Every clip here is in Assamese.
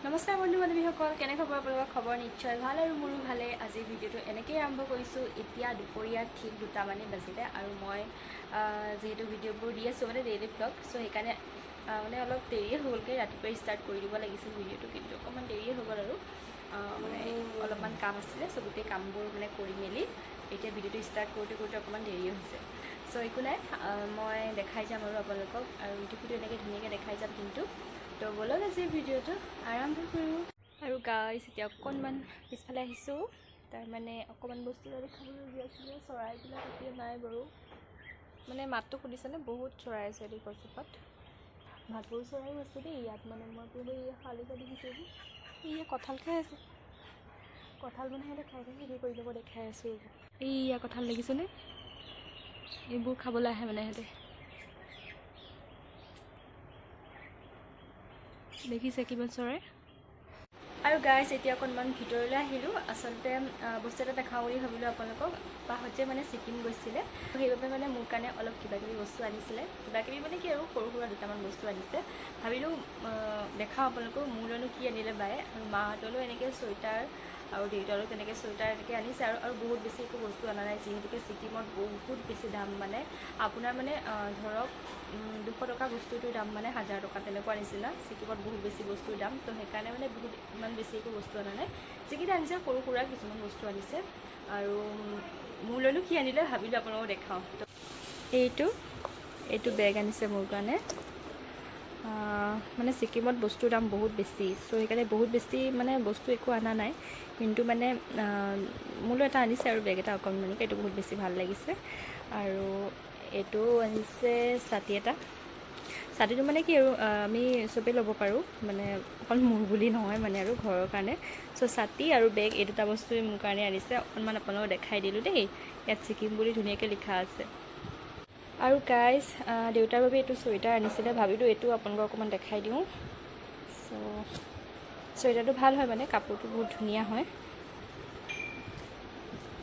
নমস্কাৰ বন্ধু বান্ধৱীসকল, কেনে খবৰ? আপোনালোকৰ খবৰ নিশ্চয় ভাল আৰু মোৰো ভালে। আজি ভিডিঅ'টো এনেকৈয়ে আৰম্ভ কৰিছোঁ। এতিয়া দুপৰীয়া ঠিক 2টা মানে বাজিলে আৰু মই যিহেতু ভিডিঅ'বোৰ দি আছোঁ মানে ডেইলি ব্লগ, চ' সেইকাৰণে মানে অলপ দেৰিয়ে হ'লগৈ। ৰাতিপুৱাই ষ্টাৰ্ট কৰি দিব লাগিছিল ভিডিঅ'টো, কিন্তু অকণমান দেৰিয়ে হৈ গ'ল আৰু মানে অলপমান কাম আছিলে। চ' গোটেই কামবোৰ মানে কৰি মেলি এতিয়া ভিডিঅ'টো ষ্টাৰ্ট কৰোঁতে অকণমান দেৰিয়ে হৈছে। চ' একো নাই, মই দেখাই যাম আৰু আপোনালোকক, আৰু ইউটিউবটো এনেকৈ ধুনীয়াকৈ দেখাই যাম। কিন্তু তো ব'লক আজি ভিডিঅ'টো আৰম্ভ কৰোঁ। আৰু গাইছ, এতিয়া অকণমান পিছফালে আহিছোঁ। তাৰমানে অকণমান বস্তু যদি খাবলগীয়া আছিলে। চৰাইবিলাক এতিয়া নাই বাৰু, মানে মাতটো শুনিছেনে? বহুত চৰাই আছে দেই গছজোপাত। ভাটৌ চৰাইও আছে দেই ইয়াত। মানে মই সেই শালিকা দেখিছোঁ যে এইয়া কঁঠাল খাই আছে। কঁঠাল মানে সিহঁতে খাই হেৰি কৰি ল'ব দেখাই আছোঁ। এইয়া কঁঠাল দেখিছেনে? এইবোৰ খাবলৈ আহে মানে সিহঁতে। দেখিছে কিমান চৰাই? আৰু গাইছ, এতিয়া অকণমান ভিতৰলৈ আহিলোঁ। আচলতে বস্তু এটা দেখাওঁ বুলি ভাবিলোঁ আপোনালোকক। বাহঁত যে মানে ছিকিম গৈছিলে, সেইবাবে মানে মোৰ কাৰণে অলপ কিবাকিবি বস্তু আনিছিলে। কিবাকিবি মানে কি আৰু সৰু সুৰা দুটামান বস্তু আনিছে। ভাবিলোঁ দেখাওঁ আপোনালোকক মোৰলৈনো কি আনিলে বায়ে। আৰু মাহঁতলৈও এনেকৈ চুৱেটাৰ আৰু দেউতাৰো তেনেকৈ চুৱেটাৰ এনেকৈ আনিছে। আৰু বহুত বেছি একো বস্তু অনা নাই, যিহেতুকে ছিকিমত বহুত বেছি দাম। মানে আপোনাৰ মানে ধৰক 200 টকা বস্তুটোৰ দাম মানে 1000 টকা তেনেকুৱা নিচিনা। ছিকিমত বহুত বেছি বস্তুৰ দাম, তো সেইকাৰণে মানে বহুত ইমান বেছি একো বস্তু অনা নাই। যিকেইটা আনিছে সৰু সুৰা কিছুমান বস্তু আনিছে। আৰু মোৰলৈনো কি আনিলে ভাবিলোঁ আপোনালোকক দেখাওঁ। তো এইটো বেগ আনিছে মোৰ কাৰণে। মানে ছিকিমত বস্তুৰ দাম বহুত বেছি, চ' সেইকাৰণে বহুত বেছি মানে বস্তু একো অনা নাই। কিন্তু মানে মোলৈ এটা আনিছে আৰু বেগ এটা অকণমানিকৈ, এইটো বহুত বেছি ভাল লাগিছে। আৰু এইটো আনিছে ছাতি এটা। ছাতিটো মানে কি আৰু আমি চবেই ল'ব পাৰোঁ, মানে অকল মোৰ বুলি নহয় মানে, আৰু ঘৰৰ কাৰণে। চ' ছাতি আৰু বেগ এই দুটা বস্তুৱে মোৰ কাৰণে আনিছে। অকণমান আপোনালোকক দেখাই দিলোঁ দেই। ইয়াত ছিকিম বুলি ধুনীয়াকৈ লিখা আছে। আৰু গাইজ, দেউতাৰ বাবে এইটো চুৱেটাৰ আনিছিলে। ভাবিলোঁ এইটো আপোনালোকক অকণমান দেখাই দিওঁ। চ' চুৱেটাৰটো ভাল হয়, মানে কাপোৰটো বহুত ধুনীয়া হয়।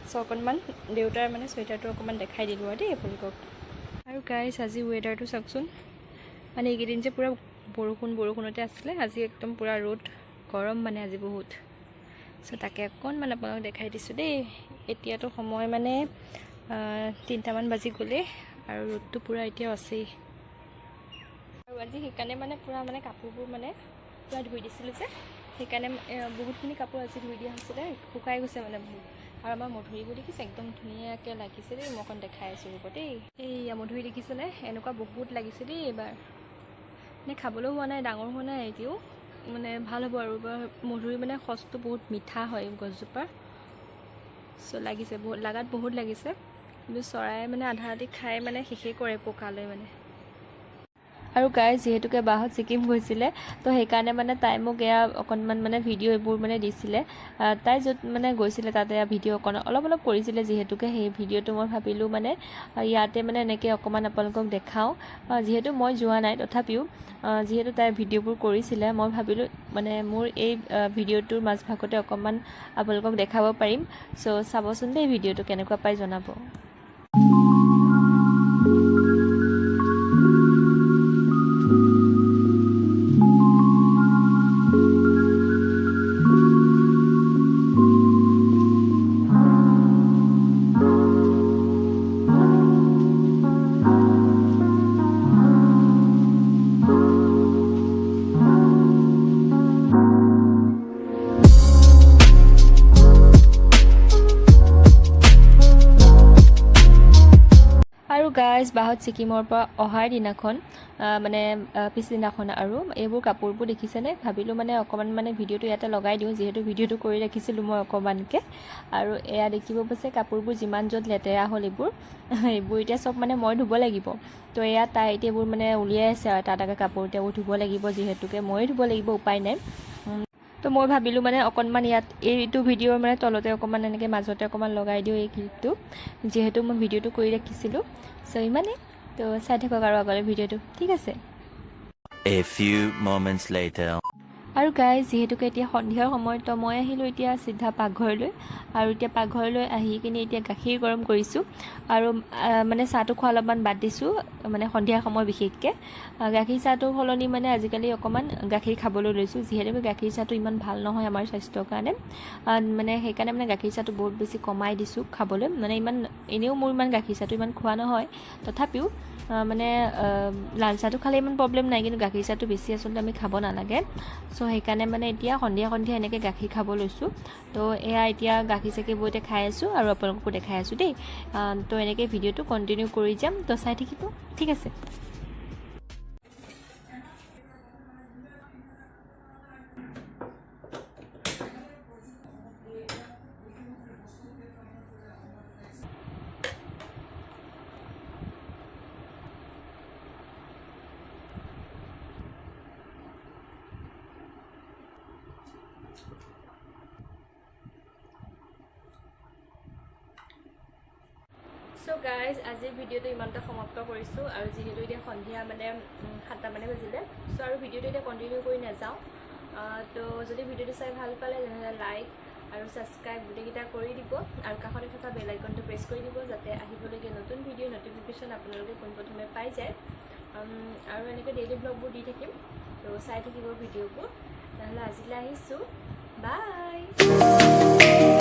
চ' অকণমান দেউতাৰ মানে চুৱেটাৰটো অকণমান দেখাই দিলোঁ আৰু দেই আপোনালোকক। আৰু গাইজ, আজি ৱেডাৰটো চাওকচোন। মানে এইকেইদিন যে পূৰা বৰষুণতে আছিলে, আজি একদম পূৰা ৰ'দ, গৰম মানে আজি বহুত। চ' তাকে অকণমান আপোনালোকক দেখাই দিছোঁ দেই। এতিয়াতো সময় মানে 3টামান বাজি গ'লেই, আৰু ৰ'দটো পূৰা এতিয়াও আছেই। আৰু আজি সেইকাৰণে মানে পূৰা মানে কাপোৰবোৰ মানে পূৰা ধুই দিছিলোঁ যে, সেইকাৰণে বহুতখিনি কাপোৰ আজি ধুই দিয়া হৈছিলে, শুকাই গৈছে মানে বহুত। আৰু আমাৰ মধুৰিবোৰ দেখিছে একদম ধুনীয়াকৈ লাগিছে দেই। মই অকণ দেখাই আছোঁ ৰ'ব দেই। এইয়া মধুৰি দেখিছেনে? এনেকুৱা বহুত লাগিছে দেই এইবাৰ। মানে খাবলৈও হোৱা নাই, ডাঙৰ হোৱা নাই এতিয়াও, মানে ভাল হ'ব আৰু। মধুৰি মানে সচটো বহুত মিঠা হয় গছজোপাৰ। চ' লাগিছে বহুত, লাগাত বহুত লাগিছে। কিন্তু চৰাই মানে আধা আধি খাই মানে শেষেই কৰে পকালৈ মানে। আৰু গাই, যিহেতুকে বাহঁত ছিকিম গৈছিলে, তো সেইকাৰণে মানে তাই মোক এয়া অকণমান মানে ভিডিঅ' এইবোৰ মানে দিছিলে। তাই য'ত মানে গৈছিলে তাতে ভিডিঅ' অলপ কৰিছিলে, যিহেতুকে সেই ভিডিঅ'টো মই ভাবিলোঁ মানে ইয়াতে মানে এনেকৈ অকণমান আপোনালোকক দেখাওঁ। যিহেতু মই যোৱা নাই, তথাপিও যিহেতু তাই ভিডিঅ'বোৰ কৰিছিলে, মই ভাবিলোঁ মানে মোৰ এই ভিডিঅ'টোৰ মাজভাগতে অকণমান আপোনালোকক দেখাব পাৰিম। চ' চাবচোন দেই ভিডিঅ'টো কেনেকুৱা পাই জনাব। আৰু গাইজ, বাহঁত ছিকিমৰ পৰা অহাৰ দিনাখন মানে পিছদিনাখন আৰু এইবোৰ কাপোৰবোৰ দেখিছেনে? ভাবিলোঁ মানে অকণমান মানে ভিডিঅ'টো ইয়াতে লগাই দিওঁ, যিহেতু ভিডিঅ'টো কৰি ৰাখিছিলোঁ মই অকণমানকৈ। আৰু এয়া দেখিব পাইছে কাপোৰবোৰ যিমান য'ত লেতেৰা হ'ল এইবোৰ এতিয়া চব মানে মই ধুব লাগিব। তো এয়া তাই এতিয়া এইবোৰ মানে উলিয়াই আছে আৰু এটা এটাকৈ কাপোৰ এতিয়া ধুব লাগিব, যিহেতুকে ময়ে ধুব লাগিব, উপায় নাই। তো মই ভাবিলোঁ মানে অকণমান ইয়াত এইটো ভিডিঅ'ৰ মানে তলতে অকণমান এনেকৈ মাজতে অকণমান লগাই দিওঁ এই ক্লিপটো, যিহেতু মই ভিডিঅ'টো কৰি ৰাখিছিলোঁ। চ' ইমানেই। তো চাই থাকক আৰু আগলৈ ভিডিঅ'টো, ঠিক আছে? A few moments later. আৰু গাইজ যিহেতুকে এতিয়া সন্ধিয়াৰ সময় তো মই আহিলোঁ এতিয়া চিধা পাকঘৰলৈ আৰু এতিয়া পাকঘৰলৈ আহি কিনে এতিয়া গাখীৰ গৰম কৰিছোঁ আৰু মানে চাহটো খোৱা অলপমান বাদ দিছোঁ মানে সন্ধিয়াৰ সময় বিশেষকৈ গাখীৰ চাহটো সলনি মানে আজিকালি অকণমান গাখীৰ খাবলৈ লৈছোঁ যিহেতুকে গাখীৰ চাহটো ইমান ভাল নহয় আমাৰ স্বাস্থ্যৰ কাৰণে মানে সেইকাৰণে মানে গাখীৰ চাহটো বহুত বেছি কমাই দিছোঁ খাবলৈ মানে ইমান এনেও মোৰ ইমান গাখীৰ চাহটো ইমান খোৱা নহয় তথাপিও মানে লাল চাহটো খালে ইমান প্ৰব্লেম নাই কিন্তু গাখীৰ চাহটো বেছি আচলতে আমি খাব নালাগে চ' সেইকাৰণে মানে এতিয়া সন্ধিয়া সন্ধিয়া এনেকৈ গাখীৰ খাব লৈছোঁ তো এয়া এতিয়া গাখীৰ চাখীৰবোৰ এতিয়া খাই আছোঁ আৰু আপোনালোককো দেখাই আছোঁ দেই তো এনেকৈ ভিডিঅ'টো কণ্টিনিউ কৰি যাম তো চাই থাকিব ঠিক আছে সো গাইজ আজিৰ ভিডিঅ'টো ইমানটা সমাপ্ত কৰিছোঁ আৰু যিহেতু এতিয়া সন্ধিয়া মানে 7টা মানে বাজিলে সো আৰু ভিডিঅ'টো এতিয়া কণ্টিনিউ কৰি নাযাওঁ তো যদি ভিডিঅ'টো চাই ভাল পালে তেনেহ'লে লাইক আৰু ছাবস্ক্ৰাইব গোটেইকেইটা কৰি দিব আৰু কাষতে থকা বেল আইকনটো প্ৰেছ কৰি দিব যাতে আহিবলগীয়া নতুন ভিডিঅ' নটিফিকেশ্যন আপোনালোকে পোনপ্ৰথমে পাই যায় আৰু এনেকৈ ডেইলি ব্লগবোৰ দি থাকিম তো চাই থাকিব ভিডিঅ'বোৰ তেনেহ'লে আজিলৈ আহিছোঁ বাই